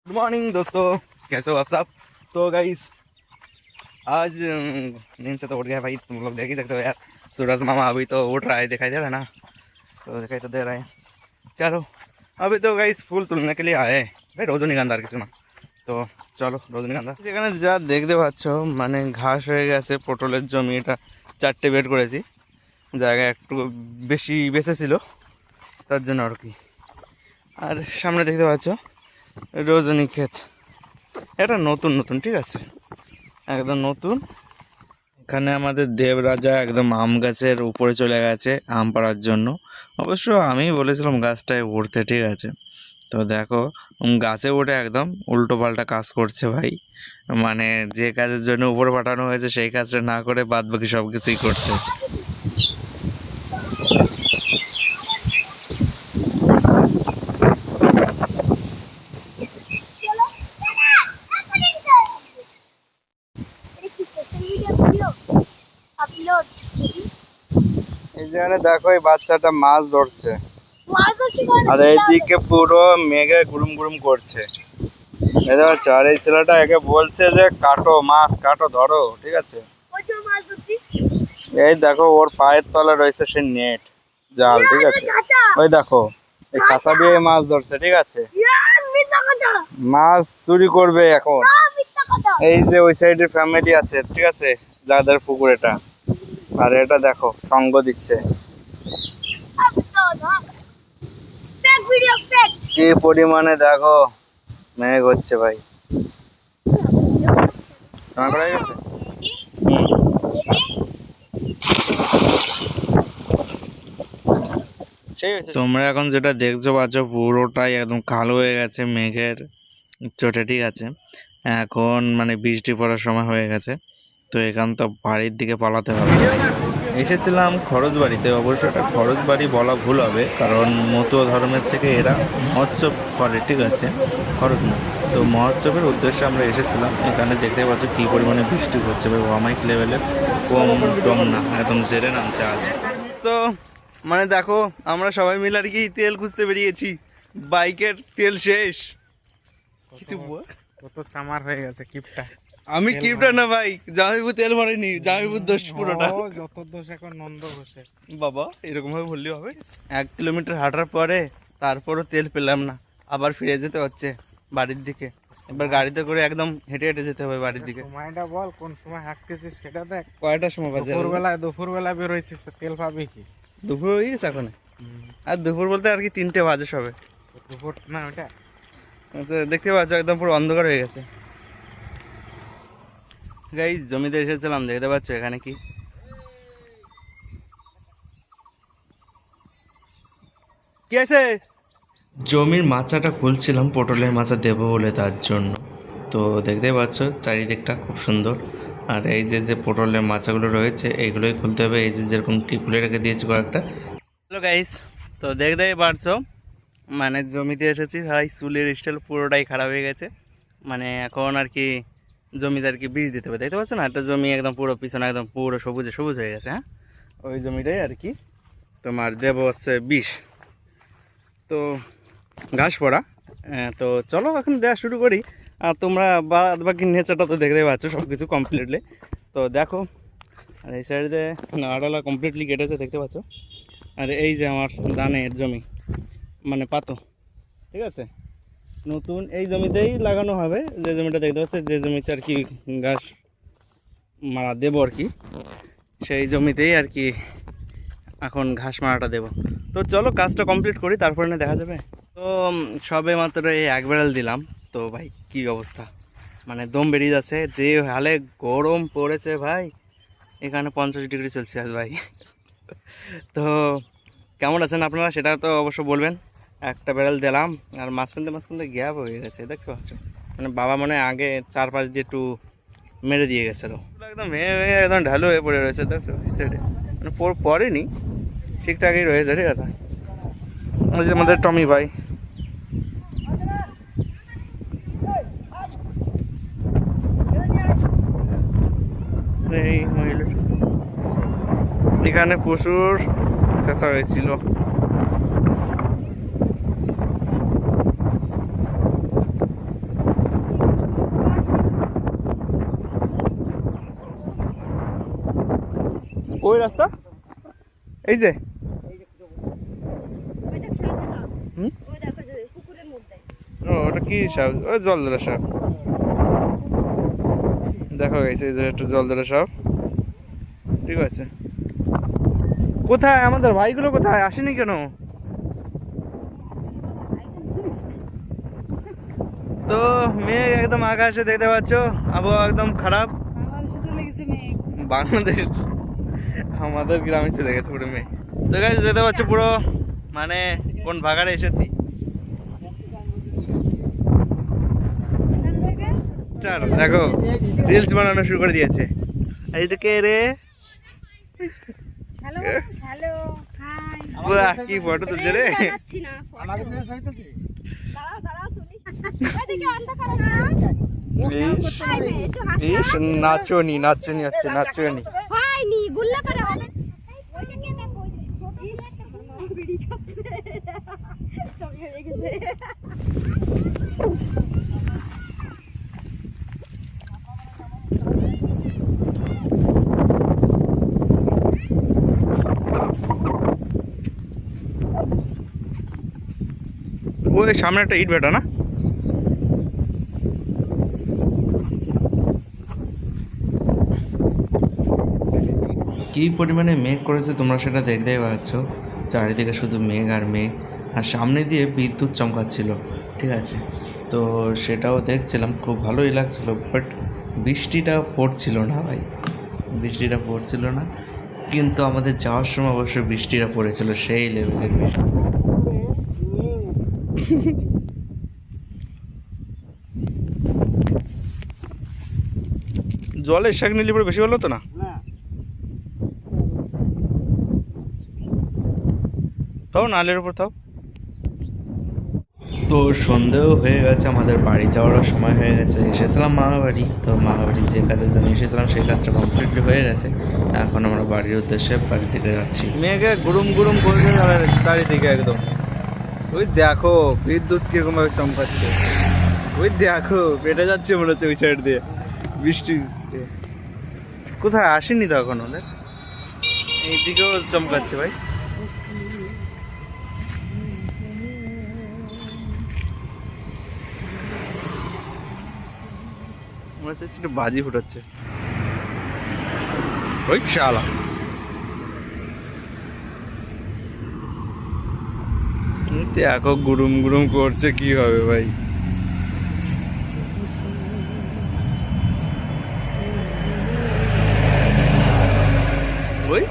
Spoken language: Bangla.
गुड मॉर्निंग दोस्तों, कैसे हो आप सब। तो गाइस आज नींद से तो उठ गया भाई, तुम लोग देख ही सकते हो यार। सूरज मामा अभी तो उठ रहा है, दिखाई दे रहा है ना, तो दिखाई तो दे रहा है। चलो अभी तो गाइस फूल तुलने के लिए आए हैं भाई, রজনীগন্ধার কিছু না। তো চলো রজনীগন্ধা যেখানে যা দেখতে পাচ্ছ, মানে ঘাস হয়ে গেছে, পটলের জমি এটা 4টে বেড করেছি, জায়গা একটু বেশি বেঁচে ছিল তার জন্য আর কি। আর সামনে দেখতে পাচ্ছ রজনী ক্ষেত, এটা নতুন নতুন, ঠিক আছে, একদম নতুন। এখানে আমাদের দেবরাজা একদম আম গাছের উপরে চলে গেছে আম পাড়ার জন্য। অবশ্য আমি বলেছিলাম গাছটায় উঠতে, ঠিক আছে। তো দেখো গাছে উঠে একদম উল্টো পাল্টা কাজ করছে ভাই, মানে যে কাজের জন্য উপরে পাঠানো হয়েছে সেই কাজটা না করে বাদ বাকি সব কিছুই করছে। এই জায়গায় দেখো এই বাচ্চাটা মাছ ধরছে, আর এইদিকে পুরো মেঘে গুরুম গুরুম করছে, বুঝতে পারছো। আর এই ছেলেটা একে বলছে যে কাটো মাছ, কাটো, ধরো, ঠিক আছে। এই দেখো ওর পায়ের তলা রয়েছে সে নেট, জাল, ঠিক আছে। ওই দেখো এই কাঁচা দিয়ে মাছ ধরছে, ঠিক আছে। মাছ চুরি করবে এখন। এই যে ওই সাইডের ফ্যামিলি আছে, ঠিক আছে, যাদের পুকুর এটা, আর এটা দেখো সঙ্গ দিচ্ছে। কি পরিমাণে দেখো মেঘ হচ্ছে ভাই। তোমরা এখন যেটা দেখছো পাচ্ছ পুরোটাই একদম কালো হয়ে গেছে মেঘের চোটে, ঠিক আছে। এখন মানে বৃষ্টি পড়ার সময় হয়ে গেছে, তো এখান তো বাড়ির দিকে পালাতে হবে। এসেছিলাম খরচ বাড়িতে, অবশ্য এটা খরচ বাড়ি বলা ভুল হবে, কারণ মতুয়া ধর্মের থেকে এরা মহোৎসব করে, ঠিক আছে, খরচ না। তো মহোৎসবের উদ্দেশ্যে আমরা এসেছিলাম। এখানে দেখতে পাচ্ছ কী পরিমাণে বৃষ্টি হচ্ছে ভাই, অমাইক লেভেলের, কম টম না, একদম জেরে নামছে আজ। তো মানে দেখো আমরা সবাই মিলে আর কি তেল খুঁজতে বেরিয়েছি, বাইকের তেল শেষ। কিছু কত চামার হয়ে গেছে কিপটা। আমি কিপটা না ভাই, জামাইবু তেল ভরেনি, জামাইবুর দোষ পুরোটা। যত দোষ এখন নন্দ ঘোষের। বাবা এরকম ভাবে বললেই হবে? 1 কিলোমিটার হাঁটার পরে তারপরও তেল পেলাম না, আবার ফিরে যেতে হচ্ছে বাড়ির দিকে। এবার গাড়িতে করে একদম হেঁটে হেঁটে যেতে হবে বাড়ির দিকে। সময়টা বল, কোন সময় হাঁটতেছিস সেটা দেখ। কয়টার সময় বাজে? দুপুরবেলা বেরোইছিস তো তেল পাবি কি? দুপুর হয়ে গেছে এখন। আর দুপুর বলতে আর কি 3টে বাজে সবে। দুপুর না ওটা, দেখতে পাচ্ছ একদম পুরো অন্ধকার হয়ে গেছে। গাইস জমিতে এসেছিলাম, দেখতে পাচ্ছ এখানে কি কি আছে। জমির মাচাটা খুলছিলাম পটলের মাচা দেবো বলে, তার জন্য। তো দেখতে পাচ্ছ চারিদিকটা খুব সুন্দর। আর এই যে যে পটলের মাচাগুলো রয়েছে এইগুলোই খুলতে হবে, এই যে যেরকম কি খুলে রেখে দিয়েছি কয়েকটা। হ্যালো গাইস, তো দেখতেই পারছো মানে জমিতে এসেছি ভাই, চুলের স্টাইল পুরোটাই খারাপ হয়ে গেছে। মানে এখন আর কি জমিতে আর কি বীজ দিতে হবে, দেখতে পাচ্ছ না, একটা জমি একদম পুরো পিছনে একদম পুরো সবুজে সবুজ হয়ে গেছে। হ্যাঁ, ওই জমিটাই আর কি তোমার দেব হচ্ছে বিষ, তো ঘাস পড়া। তো চলো এখন দেওয়া শুরু করি। আর তোমরা বাদ বাকি নেচারটা তো দেখতেই পাচ্ছ সব কিছু কমপ্লিটলি। তো দেখো আর এই সাইডে নাড়ালা কমপ্লিটলি কেটেছে, দেখতে পাচ্ছ। আর এই যে আমার ধানের জমি, মানে পাতো, ঠিক আছে, নতুন এই জমিতেই লাগানো হবে। যে জমিটা দেখতে পাচ্ছ, যে জমিতে আর কি ঘাস মারা দেবো আর কি, সেই জমিতেই আর কি এখন ঘাস মারাটা দেবো। তো চলো কাজটা কমপ্লিট করি, তারপরে না দেখা যাবে। তো সবে মাত্র এই 1 ব্যারেল দিলাম, তো ভাই কি অবস্থা, মানে দম বেরিয়ে যাচ্ছে, যে হালে গরম পড়েছে ভাই, এখানে 50 ডিগ্রি সেলসিয়াস ভাই। তো কেমন আছেন আপনারা সেটা তো অবশ্য বলবেন। 1টা ব্যারেল দিলাম, আর মাঝখানতে গ্যাপ হয়ে গেছে, দেখতে পাচ্ছ, মানে বাবা মনে আগে 4-5 দিয়ে একটু মেরে দিয়ে গেছিলো, একদম ভেঙে ভেঙে একদম ঢালু হয়ে পড়ে রয়েছে, দেখছো সাইডে, মানে পড়েনি, ঠিকঠাকই রয়েছে, ঠিক আছে। এই যে আমাদের টমি ভাই, এই মহিলা এখানে প্রচুর চেঁচা হয়েছিল। ওই রাস্তা এই যে হুম? ও ওটা কি সাপ? ওই জল ধরা সাপ। দেখো গেছে এই যে একটু জল ধরা সাপ। ঠিক আছে, কোথায় আমাদের ভাইগুলো কোথায় আসেনি কেন? তো মেঘ একদম আকাশে দেখতে পাচ্ছ, আবহাওয়া একদম খারাপ। বাংলাদেশ আমাদের গ্রামে চলে গেছে পুরো মেঘ। তো গাইস দেখতে পাচ্ছ পুরো মানে কোন ভাগাড়ে এসেছি। দেখো রিলস বানানো শুরু করে দিয়েছে। আর এটা কে রে? হ্যালো হ্যালো হাই বাহ কি ফটো তুলছে রে। যাচ্ছি না আমাকে তুমি ছবি তুলছি দাঁড়াও দাঁড়াও তুলি ওইদিকে অন্ধকার না ইস নাচনি নাচনি হচ্ছে নাচনি। হয়নি গুল্লা করে হবে ওইটা নিয়ে দেখো ভিডিও করছে ছবি হয়ে গেছে ওই সামনে একটা ইট ভাটা না? কী পরিমাণে মেঘ করেছে তোমরা সেটা দেখতেই পাচ্ছ। চারিদিকে শুধু মেঘ আর মেঘ, আর সামনে দিয়ে বিদ্যুৎ চমকাচ্ছিল। ঠিক আছে, তো সেটাও দেখছিলাম, খুব ভালোই লাগছিল। বাট বৃষ্টিটা পড়ছিল না ভাই, বৃষ্টিটা পড়ছিল না। কিন্তু আমাদের যাওয়ার সময় অবশ্য বৃষ্টিটা পড়েছিল, সেই লেভেলের বৃষ্টি। জলের শাক নিলে পরে বেশি ভালো হতো না? তাও নালের উপর তাও। তো সন্ধেও হয়ে গেছে, আমাদের বাড়ি যাওয়ারও সময় হয়ে গেছে। এসেছিলাম মামাবাড়ি, তো মামাবাড়ির যে কাজের জন্য এসেছিলাম সেই কাজটা কমপ্লিটলি হয়ে গেছে। এখন আমরা বাড়ির উদ্দেশ্যে বাড়ির দিকে যাচ্ছি। মেঘে গুরুম গুরুম করছে চারিদিকে একদম। ওই দেখো বিদ্যুৎ কিরকম ভাবে চমকাচ্ছে, ওই দেখো পেটে যাচ্ছে মনে হচ্ছে ওই সাইড দিয়ে বৃষ্টি। কোথায় আসেনি তো এখন ওদের, এইদিকেও চমকাচ্ছে ভাই। মনে হচ্ছে একটু বাজি ফুটাচ্ছে ওই শালা। দেখো গুরুম গুরুম করছে, কি হবে ভাই। ওই